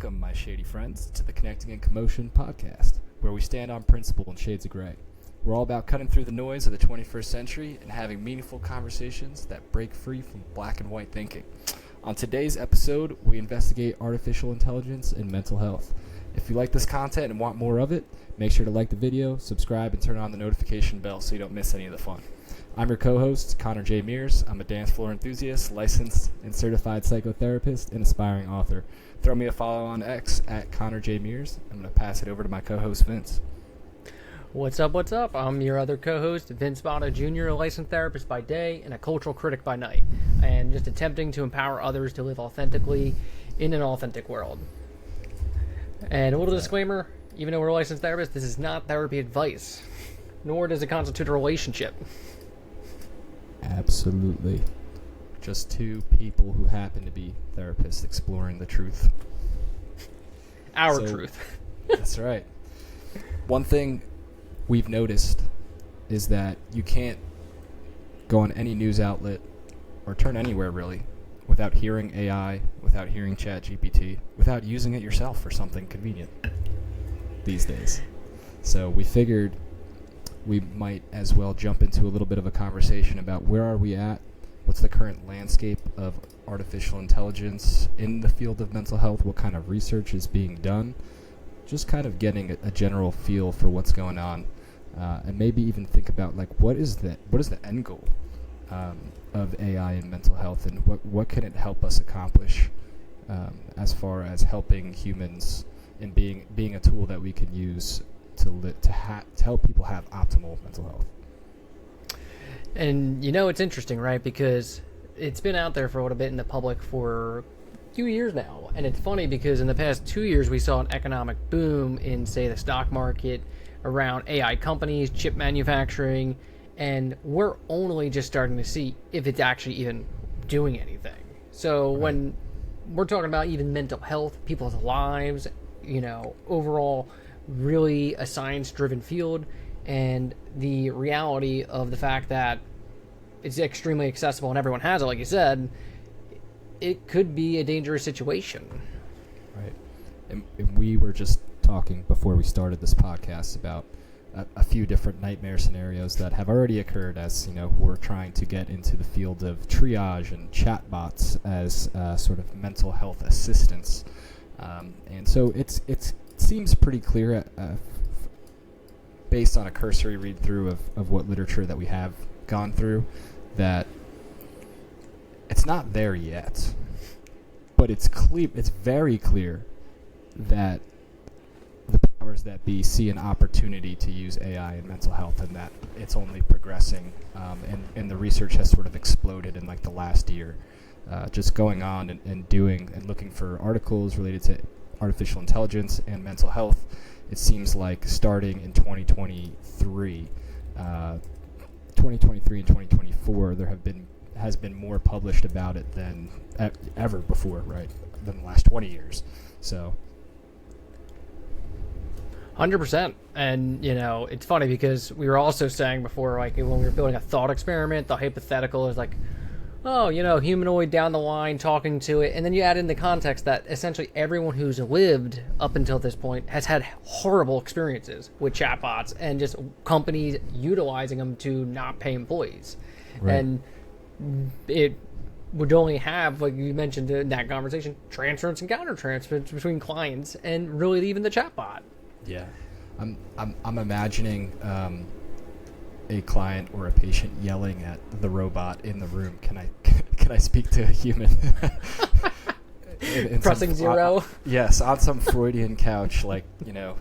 Welcome, my shady friends, to the Connecting and Commotion podcast, where we stand on principle in shades of gray. We're all about cutting through the noise of the 21st century and having meaningful conversations that break free from black and white thinking. On today's episode, we investigate artificial intelligence and mental health. If you like this content and want more of it, make sure to like the video, subscribe, and turn on the notification bell so you don't miss any of the fun. I'm your co-host, Connor J. Mears. I'm a dance floor enthusiast, licensed and certified psychotherapist, and aspiring author. Throw me a follow on X at Connor J. Mears. I'm going to pass it over to my co-host, Vince. What's up? I'm your other co-host, Vince Botto Jr., a licensed therapist by day and a cultural critic by night, and just attempting to empower others to live authentically in an authentic world. And a little disclaimer, even though we're licensed therapists, this is not therapy advice, nor does it constitute a relationship. Absolutely. Just two people who happen to be therapists exploring the truth. Our truth. That's right. One thing we've noticed is that you can't go on any news outlet or turn anywhere really without hearing AI, without hearing ChatGPT, without using it yourself for something convenient these days. So we figured we might as well jump into a little bit of a conversation about where are we at, what's the current landscape of artificial intelligence in the field of mental health, what kind of research is being done, just kind of getting a general feel for what's going on, and maybe even think about like what is the end goal of AI in mental health, and what can it help us accomplish as far as helping humans and being a tool that we can use to help people have optimal mental health. And you know, it's interesting, right? Because it's been out there for a little bit in the public for a few years now. And it's funny because in the past 2 years, we saw an economic boom in, say, the stock market around AI companies, chip manufacturing, and we're only just starting to see if it's actually even doing anything. So Right. When we're talking about even mental health, people's lives, you know, overall, really a science-driven field, and the reality of the fact that it's extremely accessible and everyone has it, like you said, it could be a dangerous situation. Right. And we were just talking before we started this podcast about a few different nightmare scenarios that have already occurred as, you know, we're trying to get into the field of triage and chatbots as sort of mental health assistance. And so it seems pretty clear based on a cursory read-through of what literature that we have gone through, that it's not there yet, but it's very clear that the powers that be see an opportunity to use AI in mental health, and that it's only progressing, and the research has sort of exploded in like the last year, just going on and doing and looking for articles related to artificial intelligence and mental health. It seems like starting in 2023 and 2024, has been more published about it than ever before, right? Than the last 20 years. So 100%. And, you know, it's funny because we were also saying before, like, when we were building a thought experiment, the hypothetical is like, oh, you know, humanoid down the line talking to it. And then you add in the context that essentially everyone who's lived up until this point has had horrible experiences with chatbots and just companies utilizing them to not pay employees. Right. And it would only have, like you mentioned in that conversation, transference and counter-transference between clients and really even the chatbot. yeah, I'm imagining a client or a patient yelling at the robot in the room, can I speak to a human? in Pressing zero. Yes, on some Freudian couch, like, you know,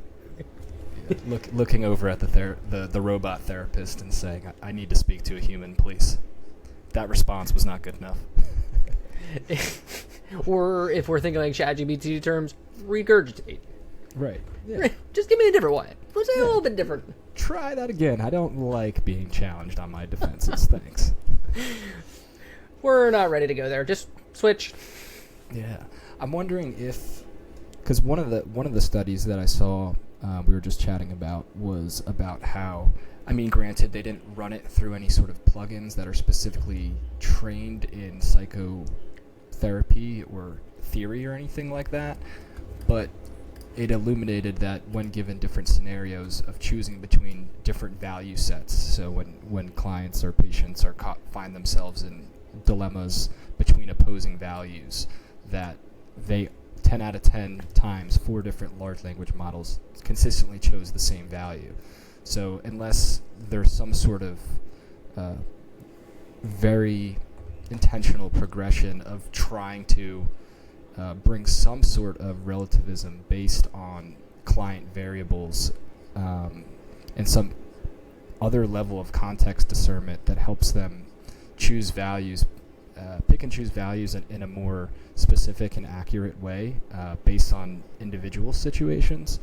looking over at the robot therapist and saying, I need to speak to a human, please. That response was not good enough. Or if we're thinking like ChatGPT terms, regurgitate. Right. Yeah. Just give me a different one. Let's say a little bit different. Try that again. I don't like being challenged on my defenses. Thanks. We're not ready to go there. Just switch. Yeah, I'm wondering if, because one of the studies that I saw, we were just chatting about, was about how, I mean, granted, they didn't run it through any sort of plugins that are specifically trained in psychotherapy or theory or anything like that, but it illuminated that when given different scenarios of choosing between different value sets, so when clients or patients are find themselves in dilemmas between opposing values, that they 10 out of 10 times 4 different large language models consistently chose the same value. So unless there's some sort of very intentional progression of trying to bring some sort of relativism based on client variables and some other level of context discernment that helps them choose values, pick and choose values in a more specific and accurate way based on individual situations,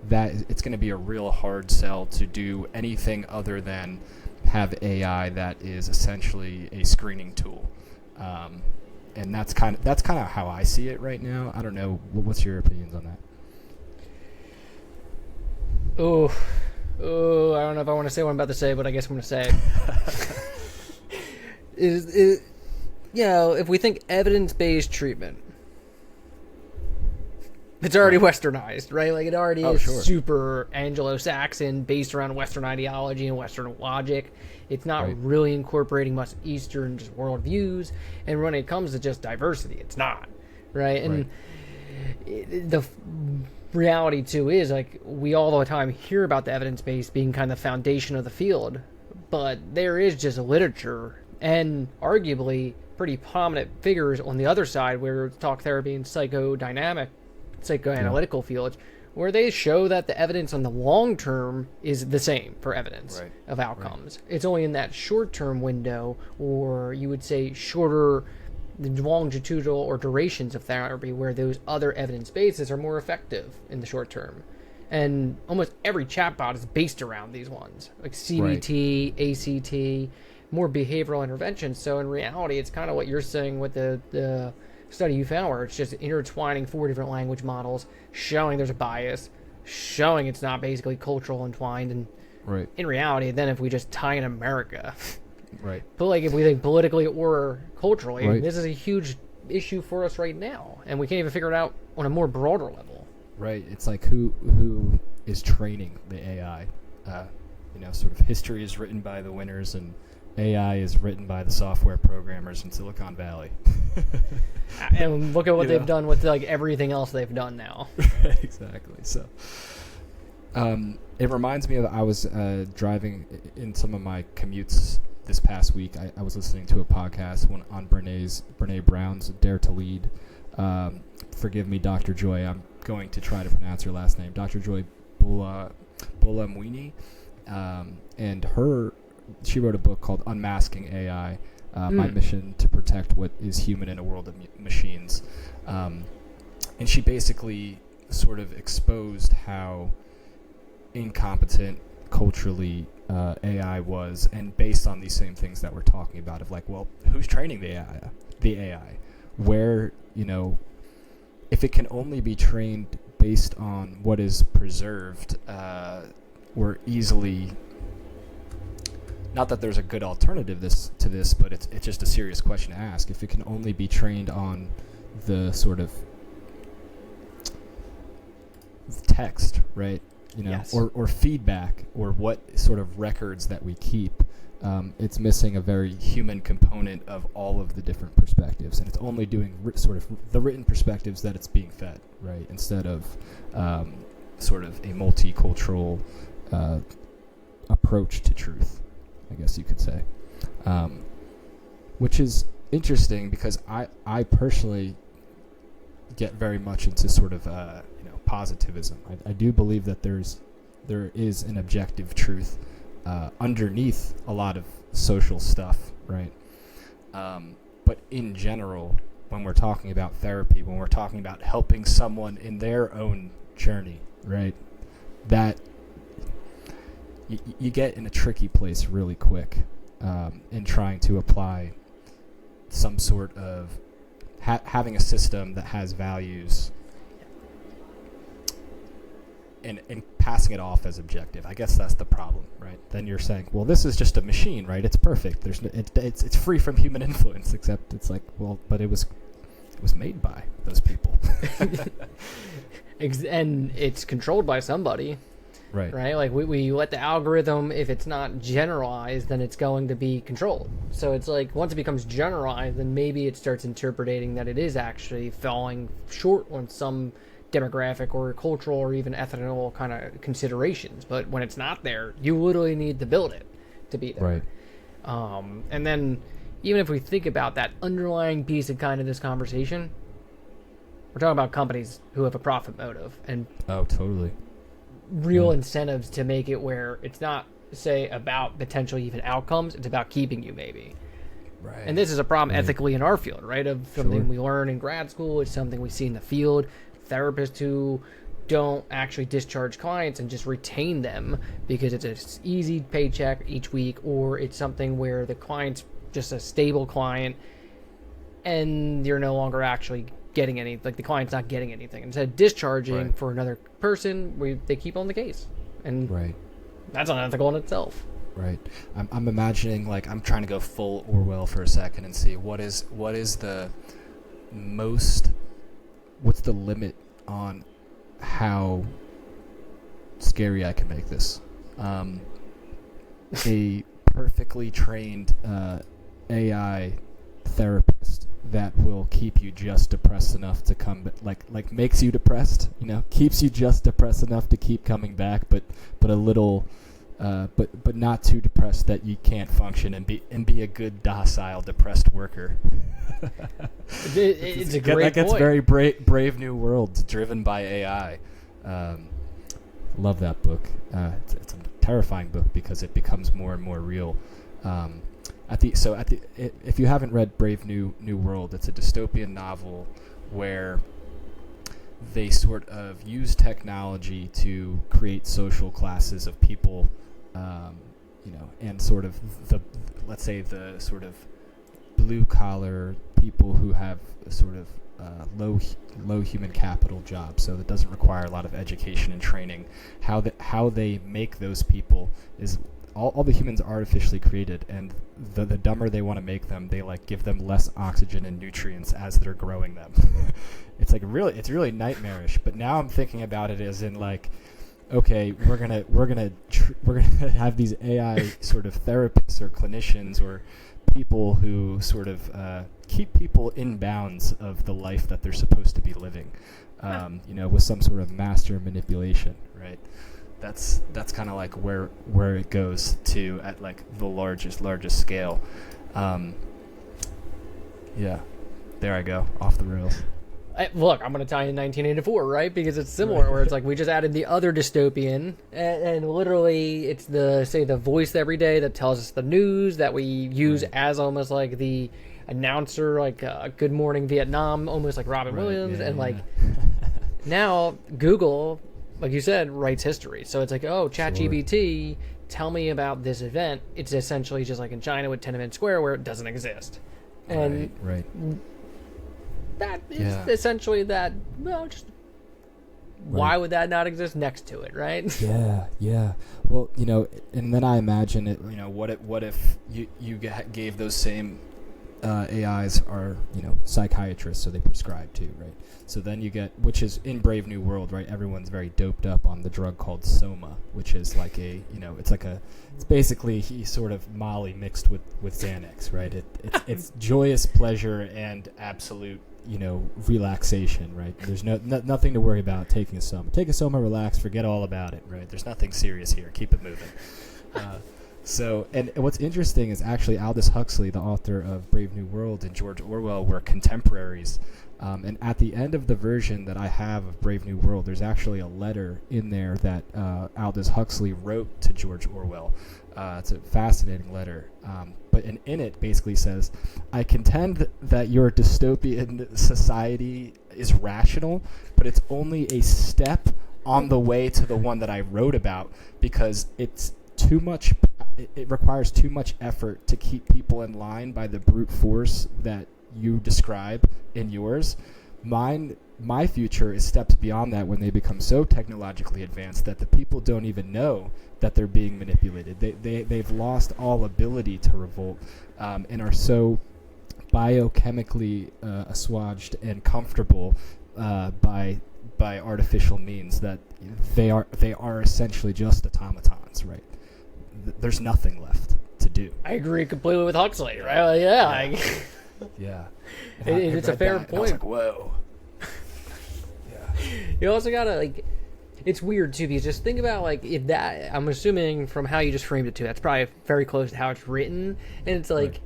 that it's going to be a real hard sell to do anything other than have AI that is essentially a screening tool. And that's kind of how I see it right now. I don't know. What's your opinions on that? Oh, I don't know if I want to say what I'm about to say, but I guess I'm going to say it. If we think evidence-based treatment, it's already westernized, right? Like, it already is super Anglo-Saxon, based around Western ideology and Western logic. It's not really incorporating much Eastern just worldviews. And when it comes to just diversity, it's not, right? And the reality, too, is, like, we all the time hear about the evidence-based being kind of the foundation of the field. But there is just literature and arguably pretty prominent figures on the other side where talk therapy and psychoanalytical fields, where they show that the evidence on the long term is the same for evidence of outcomes. It's only in that short term window, or you would say shorter longitudinal or durations of therapy, where those other evidence bases are more effective in the short term. And almost every chatbot is based around these ones, like CBT, ACT, more behavioral interventions. So in reality, it's kind of what you're saying with the study you found, where it's just intertwining 4 different language models, showing there's a bias, showing it's not basically cultural entwined, and in reality, then if we just tie in America, but like if we think politically or culturally, this is a huge issue for us right now, and we can't even figure it out on a more broader level. It's like who is training the AI? Sort of history is written by the winners, and AI is written by the software programmers in Silicon Valley. And look at what they've done with like everything else they've done now. Exactly. So it reminds me of, I was driving in some of my commutes this past week. I was listening to a podcast on Brene Brown's Dare to Lead. Forgive me, Dr. Joy. I'm going to try to pronounce her last name. Dr. Joy Buolamwini. And she wrote a book called Unmasking AI, My Mission to Protect What is Human in a World of Machines. And she basically sort of exposed how incompetent culturally AI was, and based on these same things that we're talking about, of like, well, who's training the AI? Where, if it can only be trained based on what is preserved, or easily... Not that there's a good alternative to this, but it's just a serious question to ask. If it can only be trained on the sort of text, right? Or feedback, or what sort of records that we keep, it's missing a very human component of all of the different perspectives, and it's only doing sort of the written perspectives that it's being fed, right? Instead of sort of a multicultural approach to truth, I guess you could say, which is interesting because I personally get very much into sort of positivism. I do believe that there is an objective truth underneath a lot of social stuff, right? But in general, when we're talking about therapy, when we're talking about helping someone in their own journey, right, that you get in a tricky place really quick in trying to apply some sort of having a system that has values and passing it off as objective. I guess that's the problem, right? Then you're saying, well, this is just a machine, right? It's perfect. It's free from human influence, except it's like, well, but it was It was made by those people. And it's controlled by somebody. Right? Like, we let the algorithm, if it's not generalized, then it's going to be controlled. So it's like, once it becomes generalized, then maybe it starts interpreting that it is actually falling short on some demographic or cultural or even ethnical kind of considerations. But when it's not there, you literally need to build it to be there. Right. And then, even if we think about that underlying piece of kind of this conversation, we're talking about companies who have a profit motive and Totally. real incentives to make it where it's not, say, about potential even outcomes, it's about keeping you, maybe. Right. And this is a problem ethically in our field, right? Of something we learn in grad school, it's something we see in the field. Therapists who don't actually discharge clients and just retain them because it's an easy paycheck each week, or it's something where the client's just a stable client and you're no longer actually getting any, like the client's not getting anything. Instead of discharging for another person, they keep on the case. And that's unethical in itself. Right. I'm imagining, like, I'm trying to go full Orwell for a second and see what's the limit on how scary I can make this. A perfectly trained AI therapist that will keep you just depressed enough to come, like makes you depressed, keeps you just depressed enough to keep coming back, but a little, but not too depressed that you can't function and be a good docile depressed worker. It's a great point. It's very brave new world driven by AI. Love that book. It's a terrifying book because it becomes more and more real. If you haven't read Brave New World, it's a dystopian novel where they sort of use technology to create social classes of people, and sort of let's say the sort of blue collar people who have a sort of low human capital jobs, so that doesn't require a lot of education and training. How they make those people is all the humans are artificially created, and the dumber they want to make them, they like give them less oxygen and nutrients as they're growing them. It's really nightmarish. But now I'm thinking about it as in like, okay, we're gonna have these AI sort of therapists or clinicians or people who sort of keep people in bounds of the life that they're supposed to be living, with some sort of master manipulation, right? That's kind of like where it goes to at like the largest scale. There I go, off the rails. Look, I'm going to tie in 1984, right? Because it's similar, where it's like we just added the other dystopian, and literally it's the voice every day that tells us the news that we use as almost like the announcer, like Good Morning Vietnam, almost like Robin Williams, now Google, like you said, writes history. So it's like, oh, ChatGPT, tell me about this event. It's essentially just like in China with Tiananmen Square, where it doesn't exist. And that is essentially that. Well, just why would that not exist next to it, right? Yeah. Well, and then I imagine it. What if you gave those same AIs are psychiatrists, so they prescribe too, right? So then you get, which is in Brave New World, right? Everyone's very doped up on the drug called Soma, which is like it's basically sort of Molly mixed with Xanax, right? It's joyous pleasure and absolute relaxation, right? There's nothing to worry about taking a Soma. Take a Soma, relax, forget all about it, right? There's nothing serious here. Keep it moving. So, and what's interesting is actually Aldous Huxley, the author of Brave New World, and George Orwell were contemporaries. And at the end of the version that I have of Brave New World, there's actually a letter in there that Aldous Huxley wrote to George Orwell. It's a fascinating letter. But in it basically says, I contend that your dystopian society is rational, but it's only a step on the way to the one that I wrote about, because it's too much. It requires too much effort to keep people in line by the brute force that you describe in yours. My future is steps beyond that, when they become so technologically advanced that the people don't even know that they're being manipulated. They've lost all ability to revolt, and are so biochemically assuaged and comfortable by artificial means, that they are essentially just automatons, right? There's nothing left to do. I agree completely with Huxley, right? Like, yeah. Yeah. It's a fair point. I was like, whoa. You also gotta, like, it's weird too, because just think about, like, if that, I'm assuming from how you just framed it too, that's probably very close to how it's written, and it's like,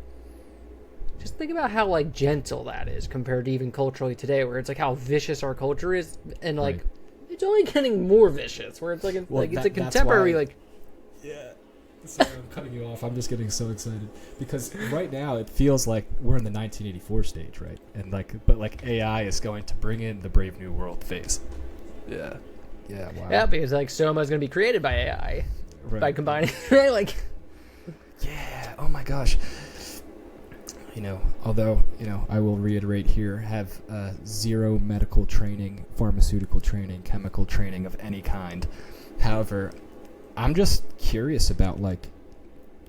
just think about how, like, gentle that is compared to even culturally today, where it's like how vicious our culture is, and like it's only getting more vicious, where it's like, it's a contemporary, like. Yeah. Sorry, I'm cutting you off. I'm just getting so excited because right now it feels like we're in the 1984 stage, right? And but AI is going to bring in the Brave New World phase. Yeah. Yeah. Wow. Yeah, because like Soma is going to be created by AI by combining, right? Like. Yeah. Oh my gosh. Although I will reiterate here, have zero medical training, pharmaceutical training, chemical training of any kind. However, I'm just curious about, like,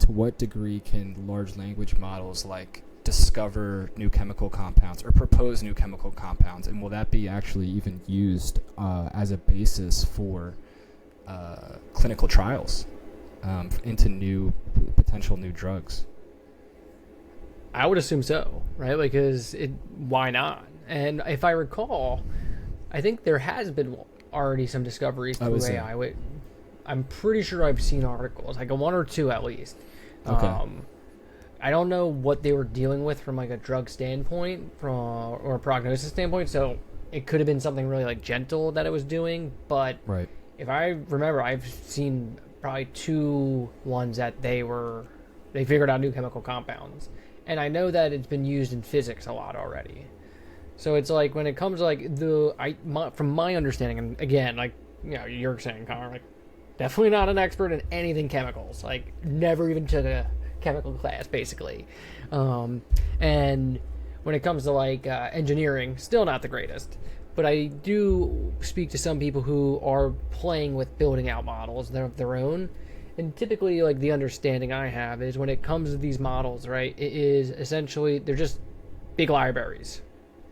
to what degree can large language models, like, discover new chemical compounds or propose new chemical compounds, and will that be actually even used as a basis for clinical trials into potential new drugs? I would assume so, right? Because why not? And if I recall, I think there has been already some discoveries through AI. Wait, I'm pretty sure I've seen articles, like one or two at least. Okay. I don't know what they were dealing with from like a drug standpoint, or a prognosis standpoint. So it could have been something really like gentle that it was doing. But if I remember, I've seen probably two ones that they figured out new chemical compounds, and I know that it's been used in physics a lot already. So it's like when it comes to like from my understanding, and again, like you're saying, Connor, like. Definitely not an expert in anything chemicals. Like, never even took a chemical class, basically. And when it comes to, like, engineering, still not the greatest. But I do speak to some people who are playing with building out models of their own. And typically, like, the understanding I have is when it comes to these models, right, it is essentially, they're just big libraries.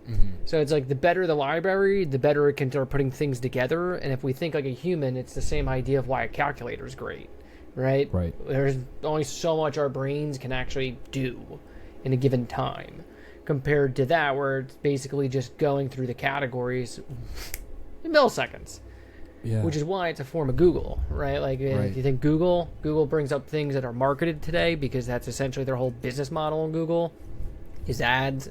Mm-hmm. So it's like the better the library, the better it can start putting things together. And if we think like a human, it's the same idea of why a calculator is great, right? Right. There's only so much our brains can actually do in a given time, compared to that where it's basically just going through the categories in milliseconds. Yeah. Which is why it's a form of Google, right? Like if you think Google brings up things that are marketed today because that's essentially their whole business model on Google is ads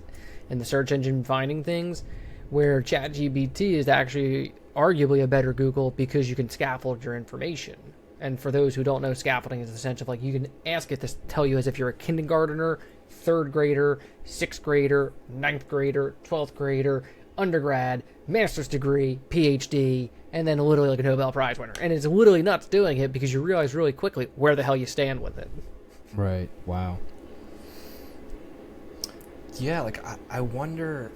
and the search engine finding things, where ChatGPT is actually arguably a better Google because you can scaffold your information. And for those who don't know, scaffolding is the sense of like you can ask it to tell you as if you're a kindergartner, third grader, sixth grader, ninth grader, 12th grader, undergrad, master's degree, PhD, and then literally like a Nobel Prize winner. And it's literally nuts doing it because you realize really quickly where the hell you stand with it. Right. Wow. Yeah, like I wonder.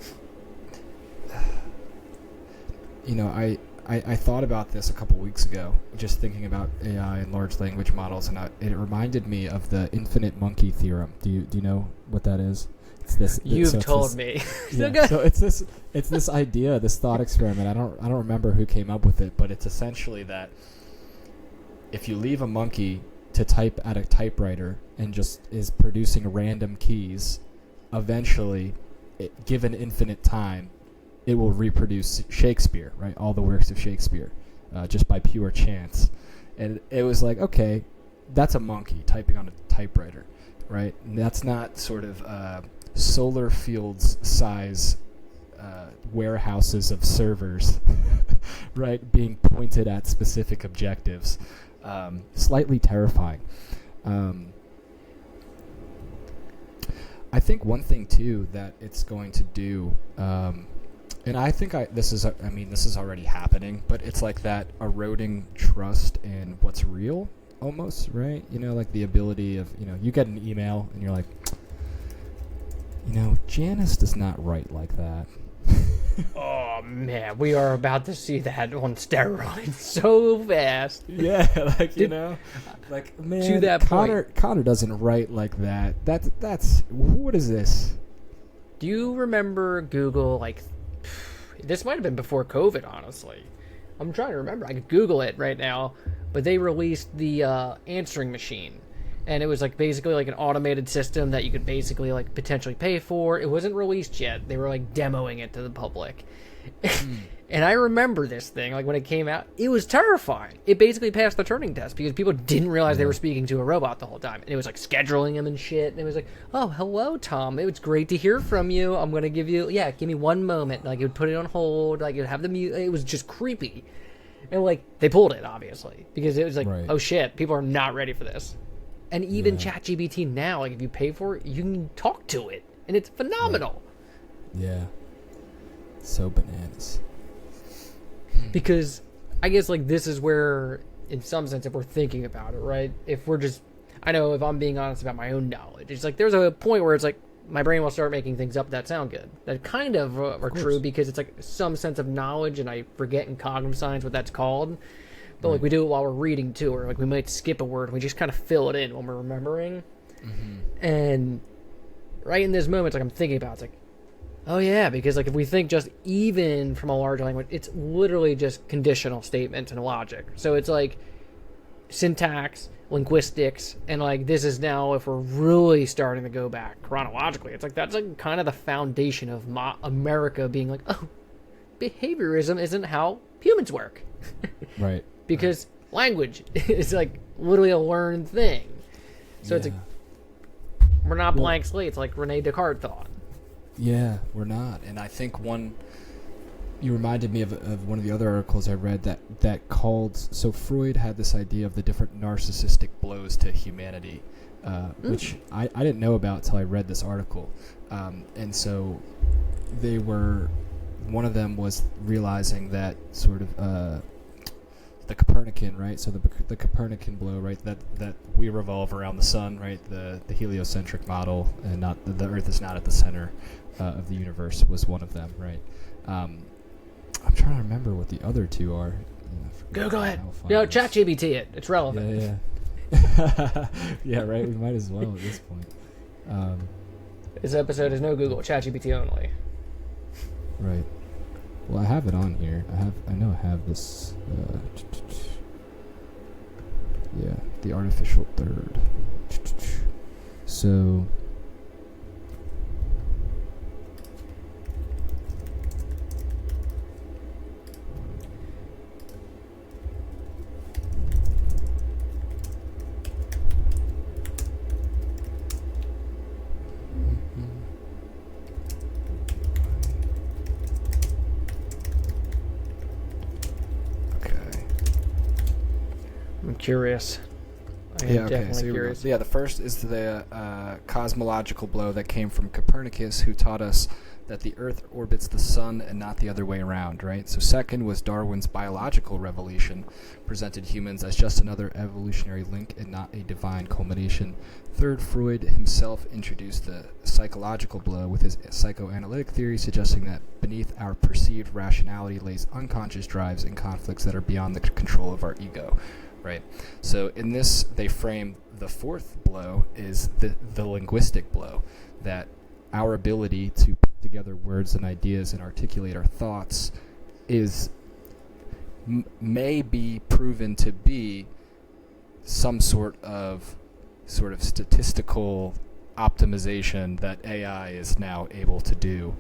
I thought about this a couple weeks ago, just thinking about AI and large language models, and it reminded me of the infinite monkey theorem. Do you know what that is? It's this. You've told me. Yeah, so it's this idea, this thought experiment. I don't remember who came up with it, but it's essentially that if you leave a monkey to type at a typewriter and just is producing random keys, eventually, given infinite time, it will reproduce Shakespeare, right? All the works of Shakespeare, just by pure chance. And it was like, okay, that's a monkey typing on a typewriter, right? And that's not sort of solar fields size warehouses of servers, right? Being pointed at specific objectives. Slightly terrifying. I think one thing too that it's going to do, and I think this is already happening, but it's like that eroding trust in what's real, almost, right? Like the ability of, you get an email and you're like, Janice does not write like that. Oh man, we are about to see that on steroids so fast. Yeah, like man, to that Connor doesn't write like that. That's what is this? Do you remember Google, like, this might have been before COVID, honestly. I'm trying to remember. I could Google it right now, but they released the answering machine. And it was like basically like an automated system that you could basically like potentially pay for. It wasn't released yet. They were like demoing it to the public. And I remember this thing, like when it came out, it was terrifying. It basically passed the Turing test because people didn't realize they were speaking to a robot the whole time. And it was like scheduling him and shit. And it was like, oh, hello, Tom. It was great to hear from you. I'm going to give me 1 moment. Like it would put it on hold. Like it would have the mute. It was just creepy. And like they pulled it, obviously, because it was like, oh shit, people are not ready for this. And even ChatGPT now, like if you pay for it, you can talk to it. And it's phenomenal. Right. Yeah. So bananas. Because I guess like this is where, in some sense, if we're thinking about it, right? If we're just, I know if I'm being honest about my own knowledge, it's like there's a point where it's like my brain will start making things up that sound good. That kind of are true because it's like some sense of knowledge, and I forget in cognitive science what that's called. But like we do it while we're reading too, or like we might skip a word and we just kind of fill it in when we're remembering. And right in this moment, like I'm thinking about, it's like, oh yeah, because like if we think just even from a large language, it's literally just conditional statements and logic. So it's like syntax, linguistics, and like this is now, if we're really starting to go back chronologically, it's like that's like kind of the foundation of America being like, oh, behaviorism isn't how humans work. Right. Because language is like literally a learned thing. So it's like we're not blank slates like Rene Descartes thought. Yeah, we're not. And I think you reminded me of one of the other articles I read that called, so Freud had this idea of the different narcissistic blows to humanity, which I didn't know about until I read this article. And so one of them was realizing that sort of the Copernican, right? So the Copernican blow, right? That we revolve around the sun, right? The heliocentric model, and not the Earth is not at the center of the universe, was one of them, right? I'm trying to remember what the other two are. Google it. No, ChatGPT it. It's relevant. Yeah. Yeah, right. We might as well at this point. This episode is no Google, ChatGPT only. Right. Well, I have it on here. I know I have this. Yeah, the artificial third. So. Curious. Curious. Yeah, the first is the cosmological blow that came from Copernicus, who taught us that the Earth orbits the sun and not the other way around, right? So second was Darwin's biological revelation, presented humans as just another evolutionary link and not a divine culmination. Third, Freud himself introduced the psychological blow with his psychoanalytic theory, suggesting that beneath our perceived rationality lays unconscious drives and conflicts that are beyond the control of our ego. Right. So in this, they frame the fourth blow is the linguistic blow, that our ability to put together words and ideas and articulate our thoughts may be proven to be some sort of statistical optimization that AI is now able to do.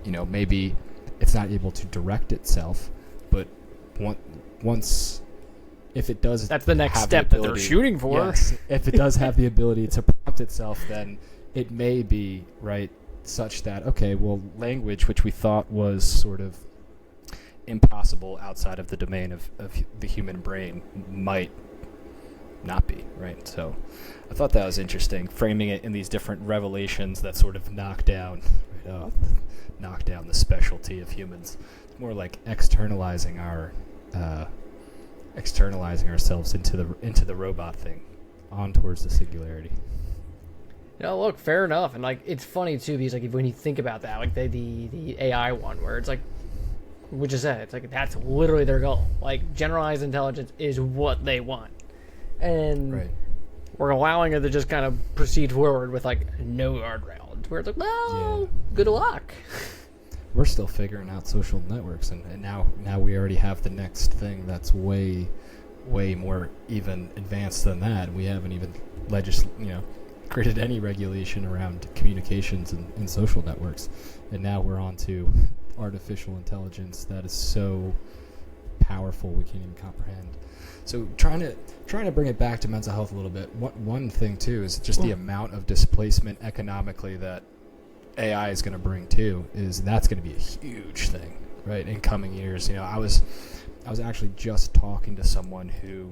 Maybe it's not able to direct itself, but once. If it does, that's the next step that they're shooting for. Yes, if it does have the ability to prompt itself, then it may be right such that language, which we thought was sort of impossible outside of the domain of the human brain, might not be right. So, I thought that was interesting, framing it in these different revelations that sort of knock down the specialty of humans. It's more like externalizing ourselves into the robot thing, on towards the singularity. Look, fair enough. And like it's funny too, because like when you think about that, like the AI one, where it's like we just said, it's like that's literally their goal. Like generalized intelligence is what they want. And we're allowing it to just kind of proceed forward with like no guardrails. Where it's like, well, good luck. We're still figuring out social networks, and now we already have the next thing that's way more even advanced than that. We haven't even created any regulation around communications and social networks, and now we're on to artificial intelligence that is so powerful we can't even comprehend. So trying to bring it back to mental health a little bit. One thing too is just the amount of displacement economically that AI is going to bring too. That's going to be a huge thing, right, in coming years. I was actually just talking to someone who,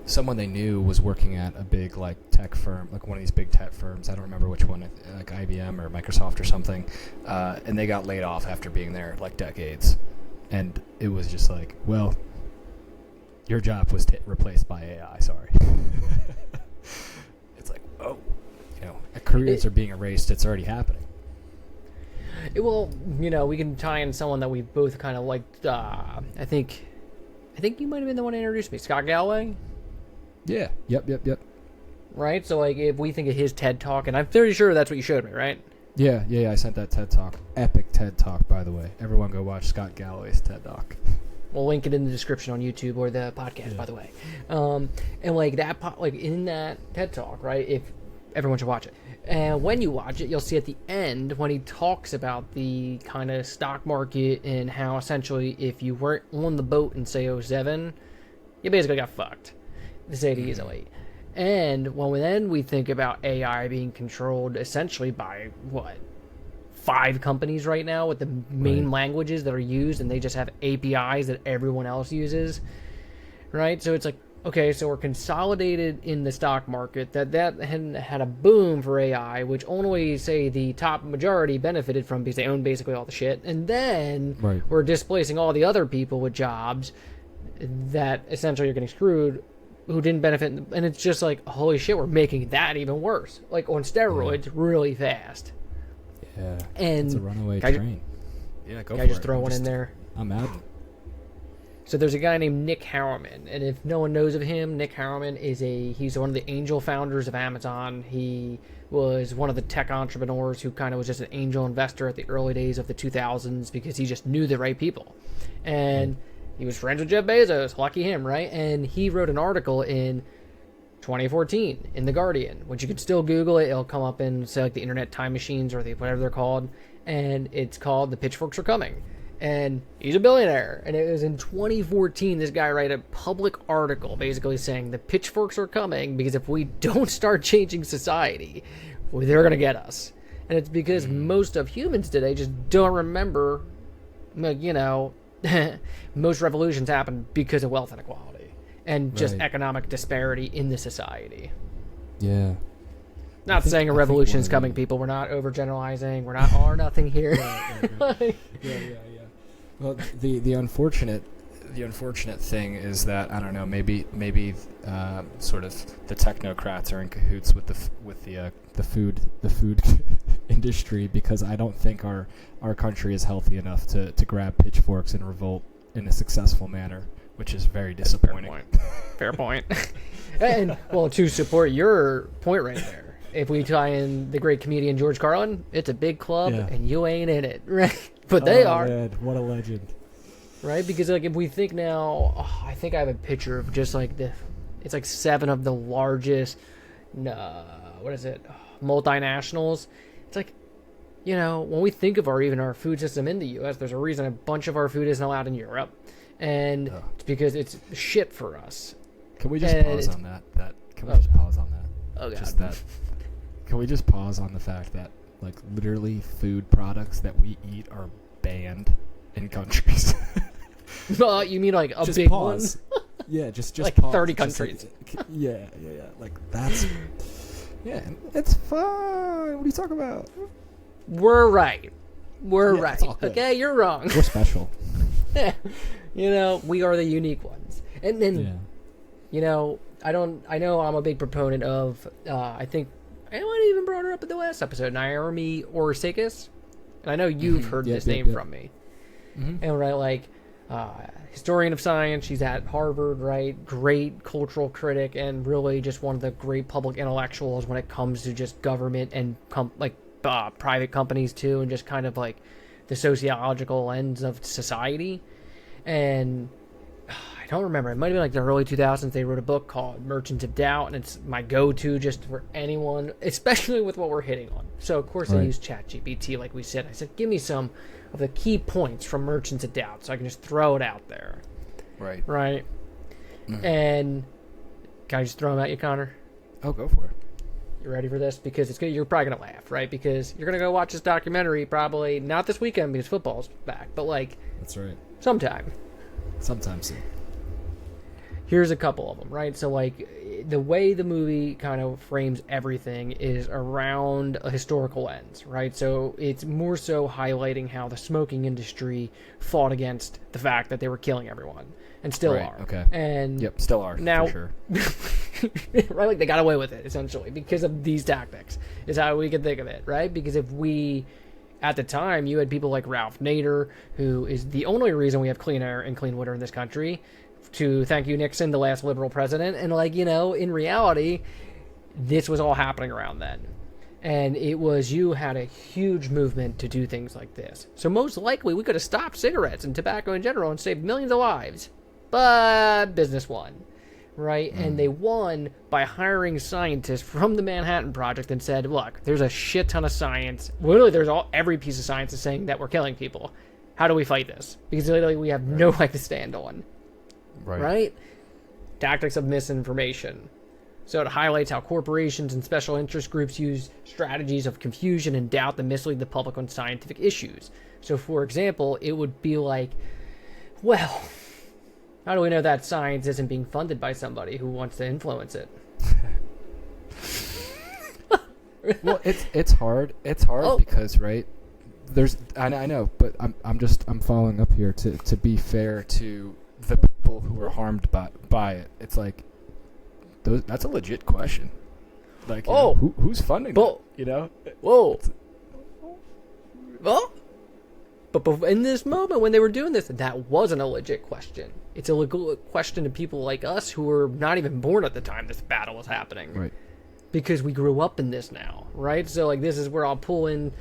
someone they knew was working at a big like tech firm, like one of these big tech firms. I don't remember which one, like IBM or Microsoft or something. And they got laid off after being there like decades. And it was just like, well, your job was replaced by AI. Sorry. It's like, oh, careers are being erased. It's already happening. Well, we can tie in someone that we both kind of liked. I think you might have been the one that introduced me, Scott Galloway. Yeah. Yep. Right? So, like, if we think of his TED Talk, and I'm pretty sure that's what you showed me, right? Yeah, I sent that TED Talk. Epic TED Talk, by the way. Everyone go watch Scott Galloway's TED Talk. We'll link it in the description on YouTube or the podcast, by the way. And, like, in that TED Talk, right, if everyone should watch it. And when you watch it, you'll see at the end when he talks about the kind of stock market and how essentially if you weren't on the boat in, say, '07, you basically got fucked, to say it easily. And when we think about AI being controlled essentially by, 5 companies right now with the main languages that are used, and they just have APIs that everyone else uses, right? So it's like, okay, so we're consolidated in the stock market. That had a boom for AI, which only, say, the top majority benefited from because they own basically all the shit. And then we're displacing all the other people with jobs that essentially are getting screwed, who didn't benefit. And it's just like, holy shit, we're making that even worse. Like, on steroids, really fast. Yeah, and it's a runaway train. Go for it. Can I just throw one in there? I'm out. So there's a guy named Nick Harriman, and if no one knows of him, Nick Harriman he's one of the angel founders of Amazon. He was one of the tech entrepreneurs who kind of was just an angel investor at the early days of the 2000s because he just knew the right people. And he was friends with Jeff Bezos, lucky him, right? And he wrote an article in 2014 in The Guardian, which you can still Google it. It'll come up in, say, like the Internet Time Machines or whatever they're called. And it's called The Pitchforks Are Coming. And he's a billionaire. And it was in 2014, this guy wrote a public article basically saying the pitchforks are coming because if we don't start changing society, they're going to get us. And it's because most of humans today just don't remember, most revolutions happen because of wealth inequality and just economic disparity in the society. Yeah. Not saying a revolution is coming, people. We're not overgeneralizing. We're not or nothing here. Yeah. Well, the unfortunate thing is that I don't know. Maybe sort of the technocrats are in cahoots with the food industry because I don't think our country is healthy enough to grab pitchforks and revolt in a successful manner, which is very disappointing. Fair point. And well, to support your point right there. If we tie in the great comedian George Carlin, it's a big club and you ain't in it, right? But they are. Man, what a legend. Right? Because like if we think now, I think I have a picture of just like it's like 7 of the largest, multinationals. It's like, when we think of our food system in the U.S., there's a reason a bunch of our food isn't allowed in Europe. And it's because it's shit for us. Can we just pause on that? Can we just pause on that? Oh, God. Just that. Can we just pause on the fact that, like, literally food products that we eat are banned in countries? You mean like a just big pause. one? Yeah, just like pause. 30 countries. Yeah. Like, that's... Yeah, it's fine. What are you talking about? We're right. Okay, you're wrong. We're special. We are the unique ones. And then, I know I'm a big proponent of, I think, I might even brought her up in the last episode, Naomi Orsikis. And I know you've heard this name from me. Mm-hmm. And historian of science. She's at Harvard, right? Great cultural critic, and really just one of the great public intellectuals when it comes to just government and private companies too, and just kind of like the sociological ends of society. And I don't remember. It might have been like the early 2000s. They wrote a book called Merchants of Doubt, and it's my go-to just for anyone, especially with what we're hitting on. So, of course, I used ChatGPT, like we said. I said, give me some of the key points from Merchants of Doubt, so I can just throw it out there. Right. Right? Mm-hmm. And can I just throw them at you, Connor? Oh, go for it. You ready for this? Because you're probably going to laugh, right? Because you're going to go watch this documentary probably not this weekend because football's back, but like... That's right. Sometime soon. Here's a couple of them, right? So, like, the way the movie kind of frames everything is around a historical lens, right? So it's more so highlighting how the smoking industry fought against the fact that they were killing everyone, and still are. Okay. And yep, still are, now, for sure. Right? Like, they got away with it, essentially, because of these tactics, is how we can think of it, right? Because if we... At the time, you had people like Ralph Nader, who is the only reason we have clean air and clean water in this country, to thank you, Nixon, the last liberal president. And, like, you know, in reality, this was all happening around then. And it was, you had a huge movement to do things like this. So most likely, we could have stopped cigarettes and tobacco in general and saved millions of lives. But business won. Right? And they won by hiring scientists from the Manhattan Project and said, look, there's a shit ton of science. Literally, every piece of science is saying that we're killing people. How do we fight this? Because literally we have no leg to stand on. Right? Tactics of misinformation. So it highlights how corporations and special interest groups use strategies of confusion and doubt that mislead the public on scientific issues. So, for example, it would be like, well... How do we know that science isn't being funded by somebody who wants to influence it? Well, it's hard. It's hard because, right? I know, but I'm following up here to be fair to the people who are harmed by it. It's like that's a legit question. Like, you know, who's funding it? You know? Whoa. Well. But in this moment, when they were doing this, that wasn't a legit question. It's a legal question to people like us who were not even born at the time this battle was happening. Right. Because we grew up in this now, right? So, like, this is where I'll pull in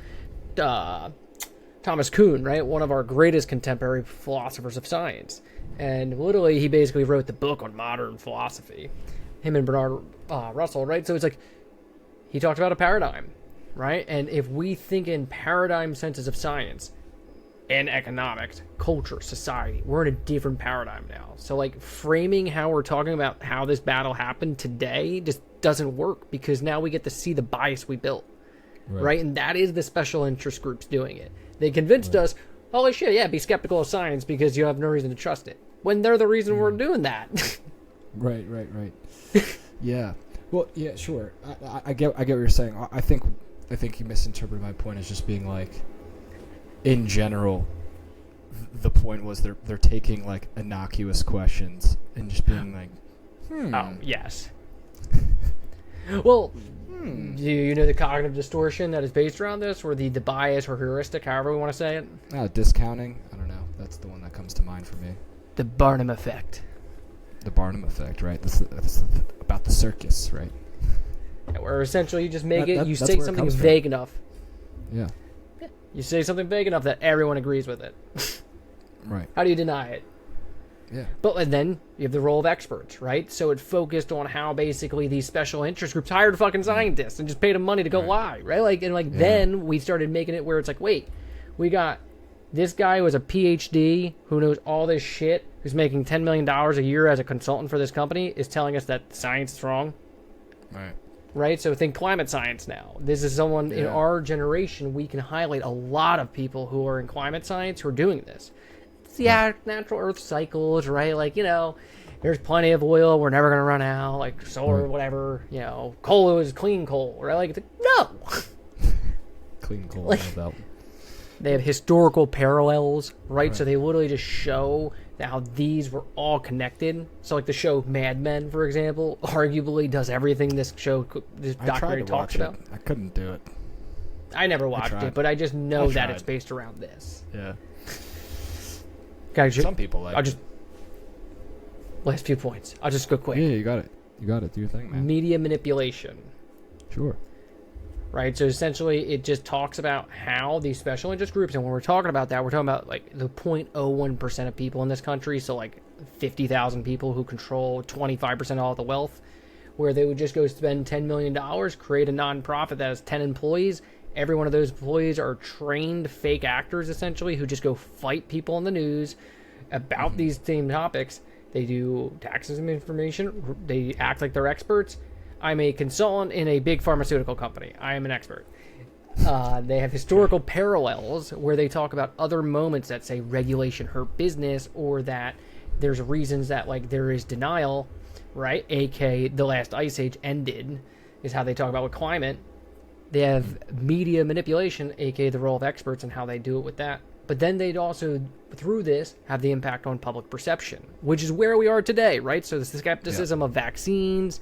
Thomas Kuhn, right? One of our greatest contemporary philosophers of science. And literally, he basically wrote the book on modern philosophy. Him and Bernard Russell, right? So it's like, he talked about a paradigm, right? And if we think in paradigm senses of science... and economics, culture, society. We're in a different paradigm now. So, like, framing how we're talking about how this battle happened today just doesn't work because now we get to see the bias we built, right? And that is the special interest groups doing it. They convinced us, holy shit, yeah, be skeptical of science because you have no reason to trust it. When they're the reason we're doing that. Right. Yeah. Well, yeah, sure. I get what you're saying. I think you misinterpreted my point as just being like, in general, the point was they're taking like innocuous questions and just being like, Oh, yes. Well, do you know the cognitive distortion that is based around this, or the bias or heuristic, however we want to say it? Discounting. I don't know. That's the one that comes to mind for me. The Barnum effect. The Barnum effect, right? That's about the circus, right? Yeah, where essentially you just make you say something vague enough. Yeah. You say something vague enough that everyone agrees with it. Right. How do you deny it? Yeah. But then you have the role of experts, right? So it focused on how basically these special interest groups hired fucking scientists and just paid them money to go lie, right? Then we started making it where it's like, wait, we got this guy who has a PhD who knows all this shit, who's making $10 million a year as a consultant for this company, is telling us that science is wrong. Right. Right? So think climate science now. This is someone in our generation, we can highlight a lot of people who are in climate science who are doing this. Yeah, natural earth cycles, right? Like, you know, there's plenty of oil. We're never going to run out. Like, solar, whatever. You know, coal is clean coal, right? Like, no. Clean coal. Like, they have historical parallels, right? So they literally just show how these were all connected. So, like, the show Mad Men, for example, arguably does everything this documentary talks about. I couldn't do it. I never watched it, but I just know that it's based around this. Yeah. Guys, Some people like. last few points. I'll just go quick. Yeah, you got it. You got it. Do your thing, man. Media manipulation. Sure. Right, so essentially it just talks about how these special interest groups, and when we're talking about that, we're talking about like the 0.01% of people in this country, so like 50,000 people who control 25% of all the wealth, where they would just go spend $10 million, create a nonprofit that has 10 employees. Every one of those employees are trained fake actors, essentially, who just go fight people in the news about these same topics. They do taxes and information. They act like they're experts. I'm a consultant in a big pharmaceutical company. I am an expert. They have historical parallels where they talk about other moments that say regulation hurt business, or that there's reasons that like there is denial, right? A.k.a. the last ice age ended, is how they talk about with climate. They have media manipulation, a.k.a. the role of experts and how they do it with that. But then they'd also, through this, have the impact on public perception, which is where we are today, right? So the skepticism of vaccines,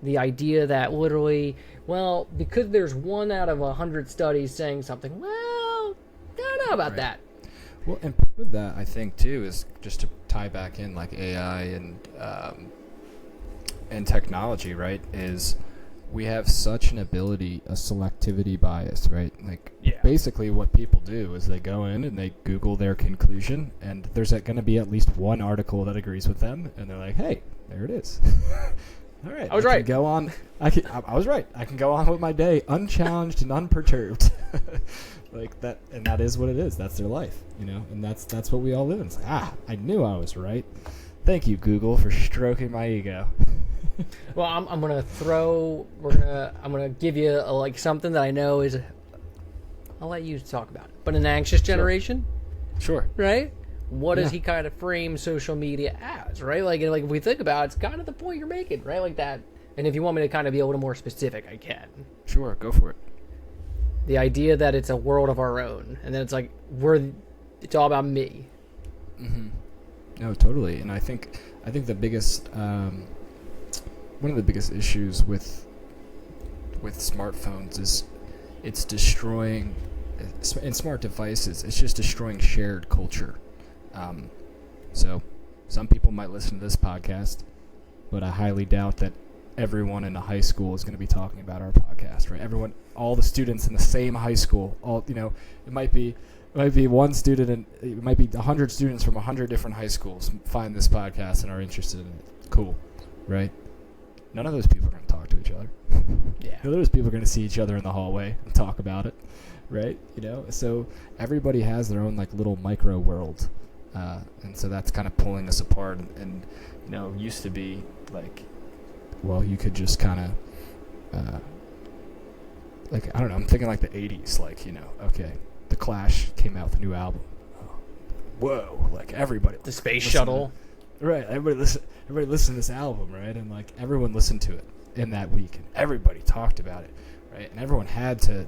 the idea that literally, well, because there's 1 out of 100 studies saying something, well, I don't know about that. Well, and part of that, I think, too, is just to tie back in like AI and technology, right, is we have such an ability, a selectivity bias, right? Like, basically what people do is they go in and they Google their conclusion, and there's going to be at least one article that agrees with them, and they're like, hey, there it is. All right. I was right. Go on. I was right. I can go on with my day unchallenged and unperturbed. Like that, and that is what it is. That's their life, you know, and that's what we all live in. It's like, I knew I was right. Thank you, Google, for stroking my ego. Well, I'm gonna give you like something that I know is. I'll let you talk about it. But an anxious generation, Sure. right? What does he kind of frame social media as, right? Like if we think about it, it's kind of the point you're making, right? Like that. And if you want me to kind of be a little more specific, I can. Sure, go for it. The idea that it's a world of our own, and then it's like it's all about me. Mm-hmm. No, totally. And I think the biggest one of the biggest issues with smartphones is it's destroying, and smart devices, it's just destroying shared culture. So some people might listen to this podcast, but I highly doubt that everyone in a high school is going to be talking about our podcast, right? All the students in the same high school, it might be one student, and it might be 100 students from 100 different high schools find this podcast and are interested in it. Cool, right? None of those people are going to talk to each other. Yeah. None of those people are going to see each other in the hallway and talk about it, right? So everybody has their own like little micro world, and so that's kind of pulling us apart. And used to be like, well, you could just kind of, like, I don't know, I'm thinking like the 80s, like, okay, The Clash came out with a new album. Oh, whoa, like everybody. The space shuttle. Right, everybody listened to this album, right? And like everyone listened to it in that week, and everybody talked about it, right? And everyone had to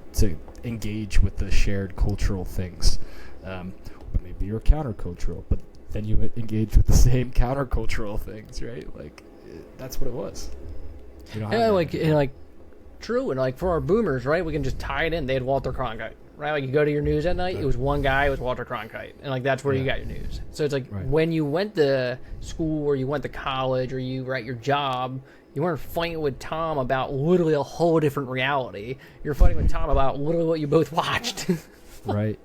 engage with the shared cultural things. But maybe you're countercultural, but then you engage with the same countercultural things, right? Like that's what it was. True, and like for our boomers, right? We can just tie it in. They had Walter Cronkite, right? Like you go to your news at night, It was one guy, it was Walter Cronkite, and like that's where you got your news. So it's like when you went to school or you went to college or you were at your job, you weren't fighting with Tom about literally a whole different reality. You're fighting with Tom about literally what you both watched. Right.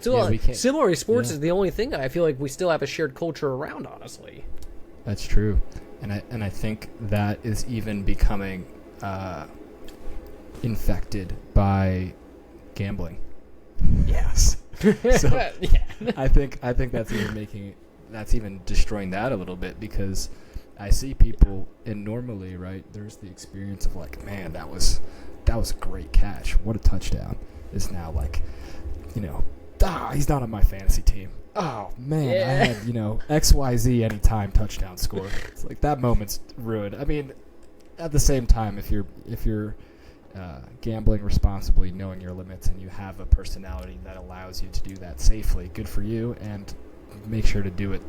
So similarly, sports is the only thing that I feel like we still have a shared culture around, honestly. That's true, and I think that is even becoming infected by gambling. Yes. So I think that's even destroying that a little bit, because I see people, and normally, right, there's the experience of like, man, that was a great catch, what a touchdown. Is now like, he's not on my fantasy team. Oh man, I had XYZ anytime touchdown score. It's like that moment's ruined. I mean, at the same time, if you're gambling responsibly, knowing your limits, and you have a personality that allows you to do that safely, good for you. And make sure to do it,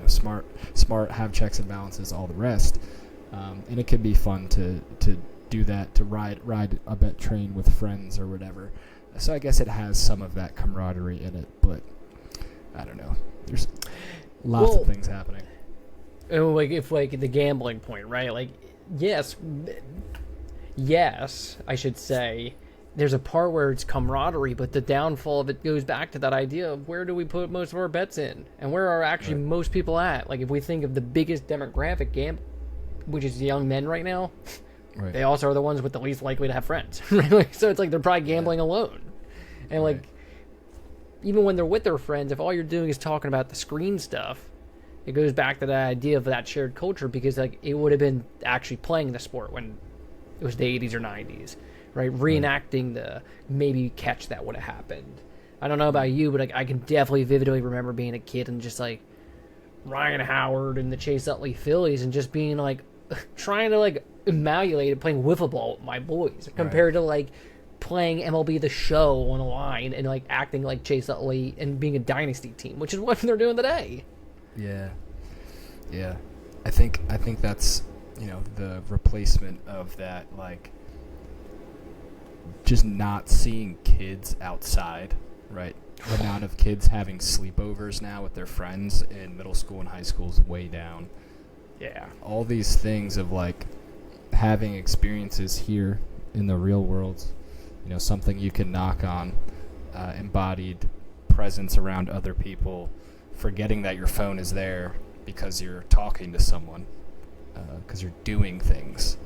smart, have checks and balances, all the rest. And it can be fun to do that, to ride a bet train with friends or whatever. So I guess it has some of that camaraderie in it, but I don't know. There's lots of things happening. And if the gambling point, right? Like, yes, I should say, there's a part where it's camaraderie, but the downfall of it goes back to that idea of where do we put most of our bets in, and where are actually most people at? Like, if we think of the biggest demographic which is young men right now, they also are the ones with the least likely to have friends. Right? So it's like they're probably gambling alone, and like, even when they're with their friends, if all you're doing is talking about the screen stuff, it goes back to that idea of that shared culture, because like it would have been actually playing the sport when it was the 80s or 90s, right? Reenacting the maybe catch that would have happened. I don't know about you, but like, I can definitely vividly remember being a kid and just like Ryan Howard and the Chase Utley Phillies and just being like trying to like emulate it, playing wiffle ball with my boys compared to like playing MLB The Show on a line and like acting like Chase Utley and being a dynasty team, which is what they're doing today. Yeah. I think that's, the replacement of that, like, just not seeing kids outside, right? The amount of kids having sleepovers now with their friends in middle school and high school is way down. Yeah. All these things of, like, having experiences here in the real world, something you can knock on, embodied presence around other people, forgetting that your phone is there because you're talking to someone, because you're doing things.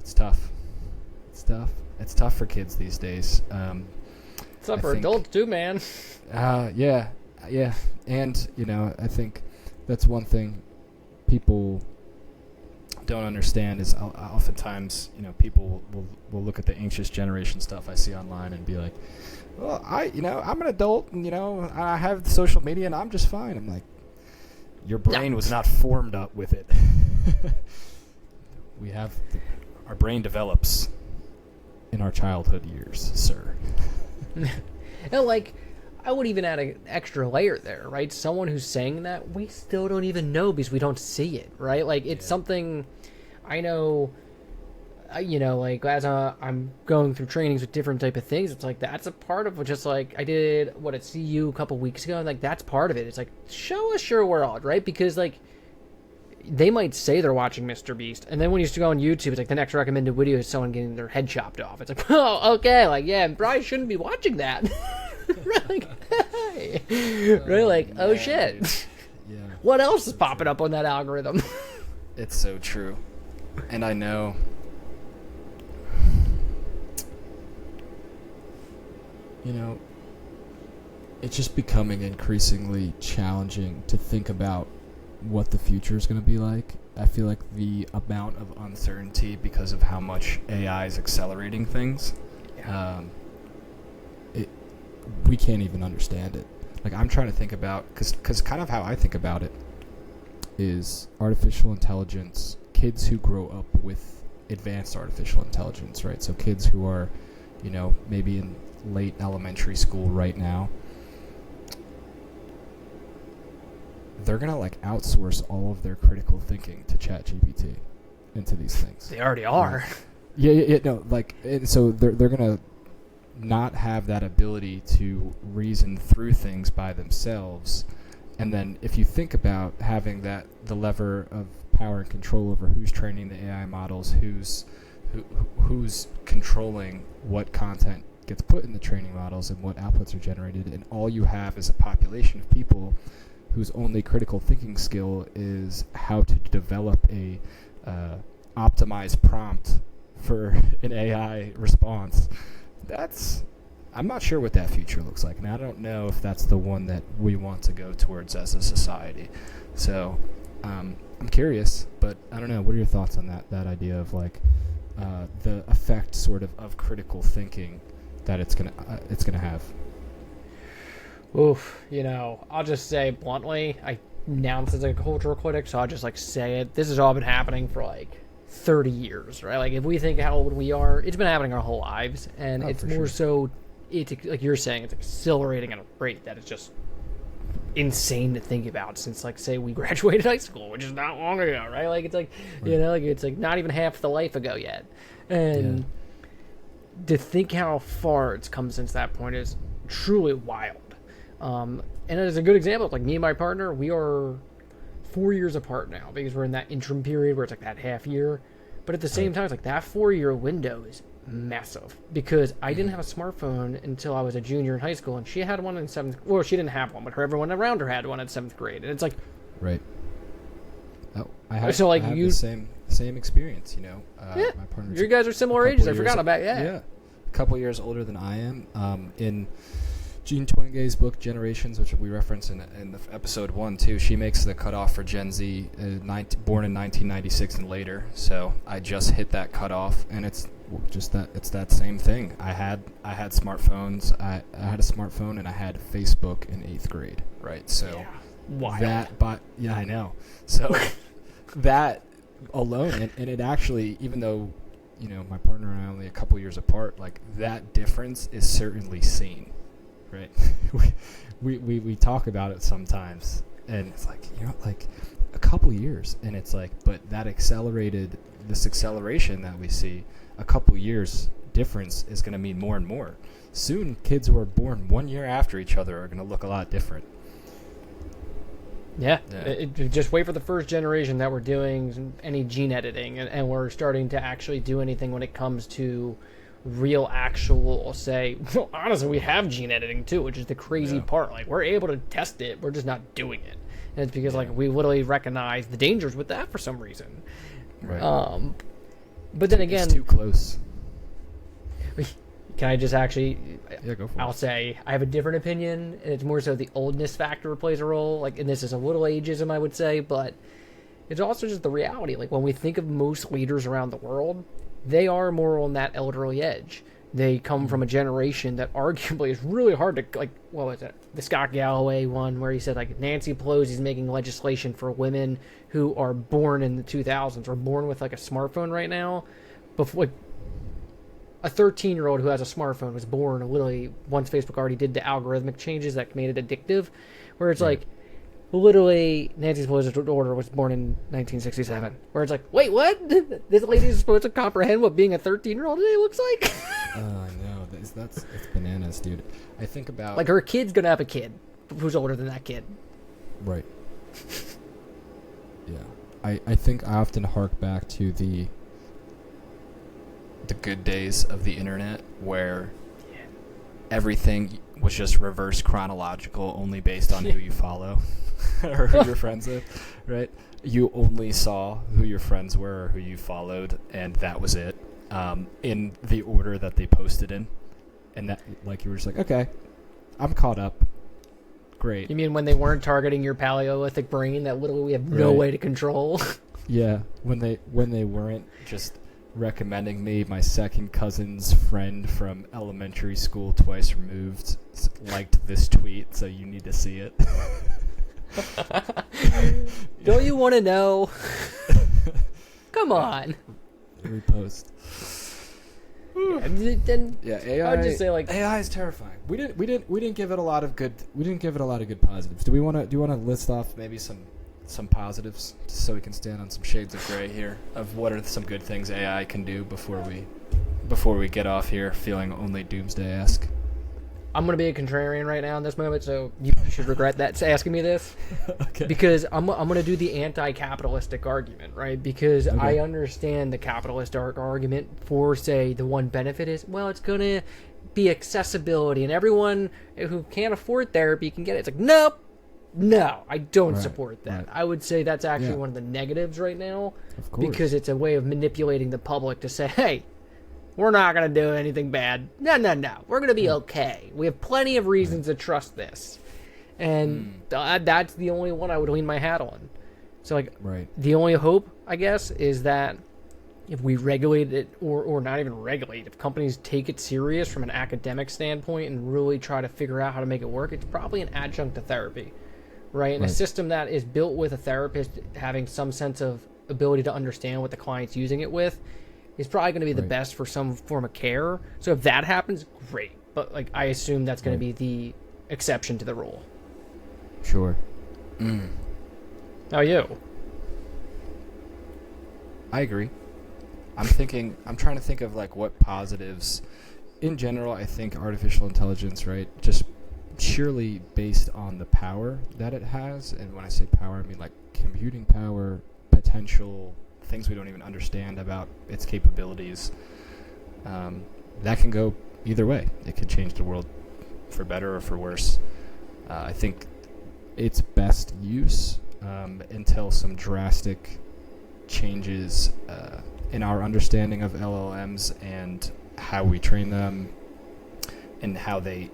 It's tough. It's tough for kids these days. It's tough for adults too, man. Yeah. And, I think that's one thing people don't understand is oftentimes, people will look at the anxious generation stuff I see online and be like, well, I'm an adult and, I have social media and I'm just fine. I'm like, your brain was not formed up with it. Our brain develops in our childhood years, sir. And like, I would even add an extra layer there, right? Someone who's saying that, we still don't even know because we don't see it, right? Like, it's something I know, like, as I'm going through trainings with different type of things, it's like, that's a part of just like, I did, at CU a couple weeks ago, and like, that's part of it. It's like, show us your world, right? Because like, they might say they're watching Mr. Beast, and then when you go on YouTube, it's like the next recommended video is someone getting their head chopped off. It's like, oh, okay, like, yeah, probably shouldn't be watching that. Right, like, hey. Right, like, oh shit. Yeah. What else is popping up on that algorithm? It's so true. And I know, it's just becoming increasingly challenging to think about what the future is going to be like. I feel like the amount of uncertainty because of how much AI is accelerating things, we can't even understand it. Like, I'm trying to think about, because kind of how I think about it is artificial intelligence, kids who grow up with advanced artificial intelligence, right? So kids who are, maybe in late elementary school right now, they're going to like outsource all of their critical thinking to ChatGPT into these things. They already are. So they're going to not have that ability to reason through things by themselves. And then if you think about having the lever of power and control over who's training the AI models, who's controlling what content gets put in the training models and what outputs are generated, and all you have is a population of people whose only critical thinking skill is how to develop a optimized prompt for an AI response. I'm not sure what that future looks like, and I don't know if that's the one that we want to go towards as a society. So I'm curious, but I don't know. What are your thoughts on that idea of like the effect sort of critical thinking that it's gonna have? Oof, I'll just say bluntly, I announced as a cultural critic, so I'll just like say it. This has all been happening for like 30 years, right? Like, if we think how old we are, it's been happening our whole lives, and it's more so, it's like you're saying, it's accelerating at a rate that is just insane to think about since, like, say we graduated high school, which is not long ago, right? Like, it's like, like, it's like not even half the life ago yet. And to think how far it's come since that point is truly wild. And as a good example, like me and my partner, we are 4 years apart now because we're in that interim period where it's like that half year. But at the same time, it's like that 4 year window is massive because I didn't have a smartphone until I was a junior in high school, and she had one in seventh. Well, she didn't have one, but everyone around her had one in seventh grade, and it's like, right. Oh, I have you the same experience. You know, yeah, my partner. You guys are similar ages. I forgot about yeah, a couple years older than I am. In Jean Twengay's book Generations, which we reference in the episode 1 too, she makes the cutoff for Gen Z, born in 1996 and later. So I just hit that cutoff, and it's just that same thing. I had smartphones. I had a smartphone, and I had Facebook in 8th grade. Right. So yeah, I know. So that alone, and it actually, even though, you know, my partner and I are only a couple years apart, like that difference is certainly seen. Right, we talk about it sometimes, and it's like, you know, like a couple years, and it's like, but this acceleration that we see, a couple years difference is going to mean more and more. Soon, kids who are born 1 year after each other are going to look a lot different. Yeah. Just wait for the first generation that we're doing any gene editing, and we're starting to actually do anything when it comes to real actual, say, well, honestly, we have gene editing too, which is the crazy part. Like, we're able to test it, we're just not doing it, and it's because like we literally recognize the dangers with that for some reason. Right. But then again, it's too close. Can I just actually? Yeah, go for it. I'll say I have a different opinion, and it's more so the oldness factor plays a role. Like, and this is a little ageism, I would say, but it's also just the reality. Like, when we think of most leaders around the world, they are more on that elderly edge. They come from a generation that arguably is really hard to, like, what was it? The Scott Galloway one where he said, like, Nancy Pelosi's making legislation for women who are born in the 2000s or born with, like, a smartphone right now. Before, like, a 13-year-old who has a smartphone was born literally once Facebook already did the algorithmic changes that made it addictive, where it's like, literally, Nancy Pelosi's daughter was born in 1967. Where it's like, wait, what? This lady is supposed to comprehend what being a 13-year-old today looks like? I know. It's bananas, dude. I think about... Like, her kid's going to have a kid who's older than that kid. Right. Yeah. I think I often hark back to the good days of the internet where everything was just reverse chronological, only based on who you follow or who you're friends with, right? You only saw who your friends were or who you followed, and that was it, in the order that they posted in. And that, like, you were just like, okay, I'm caught up. Great. You mean when they weren't targeting your Paleolithic brain that literally we have no way to control? Yeah, when they weren't just recommending me my second cousin's friend from elementary school twice removed liked this tweet, so you need to see it. Don't you want to know? Come on. Repost. Yeah, AI. I'd just say, like, AI is terrifying. We didn't give it a lot of good. We didn't give it a lot of good positives. Do you want to list off maybe some positives so we can stand on some shades of gray here of what are some good things AI can do before we get off here feeling only doomsday-esque? I'm going to be a contrarian right now in this moment, so you should regret that asking me this. Okay. Because I'm going to do the anti-capitalistic argument, right? Because I understand the capitalist argument for, say, the one benefit is, well, it's going to be accessibility, and everyone who can't afford therapy can get it. It's like, nope. No, I don't support that. Right. I would say that's actually one of the negatives right now. Of course. Because it's a way of manipulating the public to say, hey, we're not going to do anything bad. No. We're going to be okay. We have plenty of reasons to trust this. And that's the only one I would lean my hat on. So, like, the only hope, I guess, is that if we regulate it, or not even regulate, if companies take it serious from an academic standpoint and really try to figure out how to make it work, it's probably an adjunct to therapy. Right? And a system that is built with a therapist having some sense of ability to understand what the client's using it with is probably going to be the best for some form of care. So if that happens, great. But, like, I assume that's going to be the exception to the rule. Sure. How are you? I agree. I'm trying to think of, like, what positives in general. I think artificial intelligence, right, just surely based on the power that it has. And when I say power, I mean like computing power, potential, things we don't even understand about its capabilities. That can go either way. It could change the world for better or for worse. I think its best use until some drastic changes in our understanding of LLMs and how we train them and how they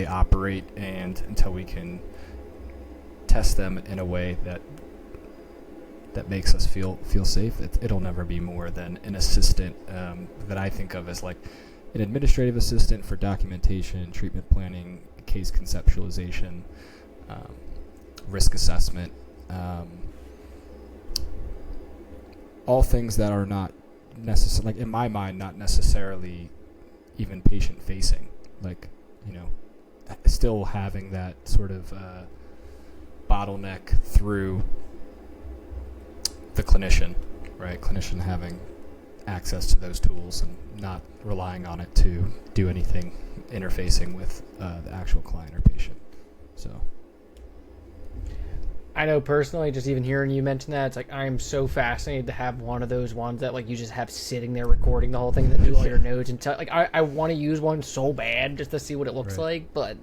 operate, and until we can test them in a way that makes us feel safe. It'll never be more than an assistant that I think of as like an administrative assistant for documentation, treatment planning, case conceptualization, risk assessment, all things that are not necessarily, like in my mind, not necessarily even patient facing. Like, you know, still having that sort of bottleneck through the clinician, right? Clinician having access to those tools and not relying on it to do anything interfacing with the actual client or patient. So I know personally, just even hearing you mention that, it's like I'm so fascinated to have one of those ones that like you just have sitting there recording the whole thing, that do all your notes and like I want to use one so bad just to see what it looks like, but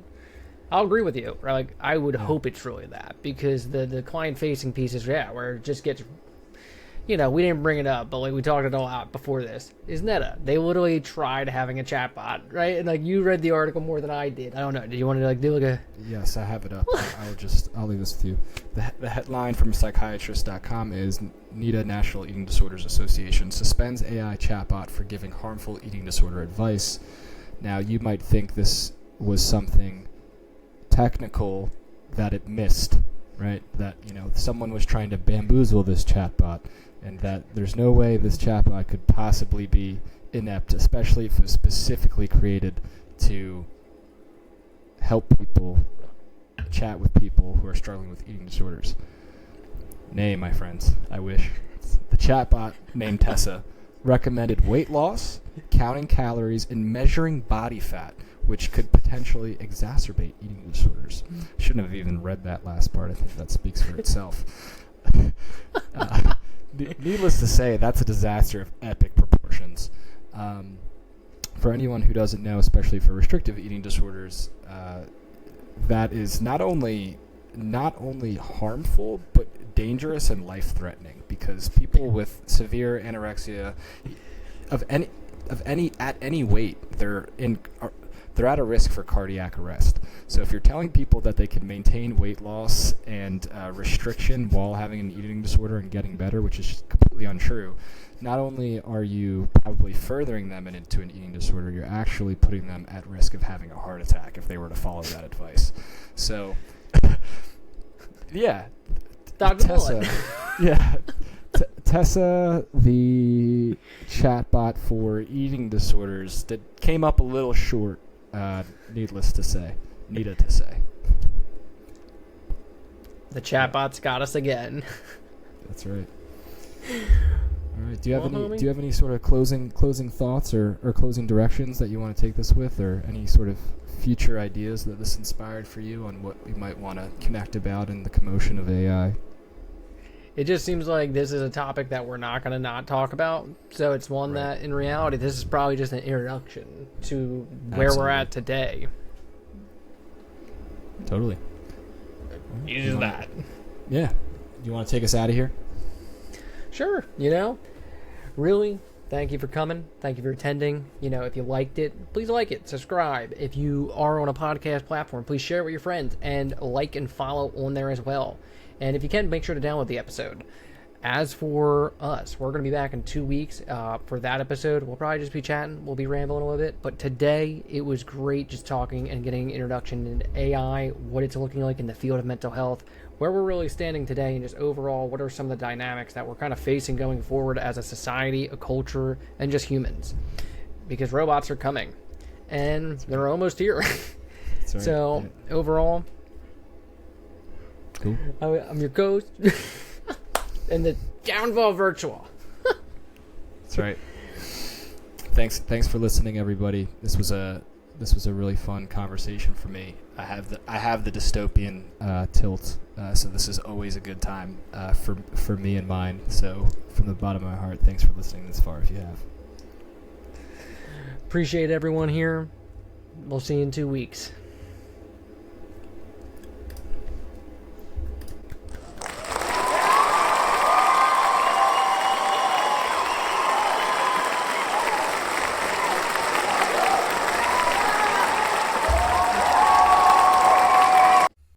I'll agree with you. Right? Like I would hope it's really that, because the client facing pieces, where it just gets, you know, we didn't bring it up, but like we talked it all out before this, is Netta. They literally tried having a chatbot, right? And like you read the article more than I did. I don't know. Did you want to like do like a? Yes, I have it up. I'll leave this with you. The headline from psychiatrist.com is NEDA, National Eating Disorders Association, suspends AI chatbot for giving harmful eating disorder advice. Now you might think this was something technical that it missed, right? That, you know, someone was trying to bamboozle this chatbot, and that there's no way this chatbot could possibly be inept, especially if it was specifically created to help people chat with people who are struggling with eating disorders. Nay, my friends, I wish. The chatbot, named Tessa, recommended weight loss, counting calories, and measuring body fat, which could potentially exacerbate eating disorders. Shouldn't have even read that last part. I think that speaks for itself. Needless to say, that's a disaster of epic proportions. For anyone who doesn't know, especially for restrictive eating disorders, that is not only harmful, but dangerous and life-threatening, because people with severe anorexia of any weight, they're at a risk for cardiac arrest. So if you're telling people that they can maintain weight loss and restriction while having an eating disorder and getting better, which is just completely untrue, not only are you probably furthering them into an eating disorder, you're actually putting them at risk of having a heart attack if they were to follow that advice. So, yeah. Dr. Tessa, Tessa, the chatbot for eating disorders, came up a little short, needless to say. Needed to say. The chatbot's got us again. That's right. All right. Do you have any sort of closing thoughts or closing directions that you want to take this with, or any sort of future ideas that this inspired for you on what we might want to connect about in the commotion of AI? It just seems like this is a topic that we're not going to not talk about. So it's one that, in reality, this is probably just an introduction to where we're at today. Totally. Use that. Yeah. You want to take us out of here? Sure. You know, really, thank you for coming. Thank you for attending. You know, if you liked it, please like it. Subscribe. If you are on a podcast platform, please share it with your friends and like and follow on there as well. And if you can, make sure to download the episode. As for us, we're going to be back in 2 weeks. For that episode, we'll probably just be chatting. We'll be rambling a little bit. But today, it was great just talking and getting an introduction into AI, what it's looking like in the field of mental health, where we're really standing today, and just overall, what are some of the dynamics that we're kind of facing going forward as a society, a culture, and just humans. Because robots are coming. And they're almost here. That's right. So, overall... Cool. I'm your ghost. And the downfall virtual. That's right. Thanks for listening, everybody. This was a This was a really fun conversation for me. I have the dystopian tilt, so this is always a good time for me and mine. So from the bottom of my heart, thanks for listening this far if you have. Appreciate everyone here. We'll see you in 2 weeks.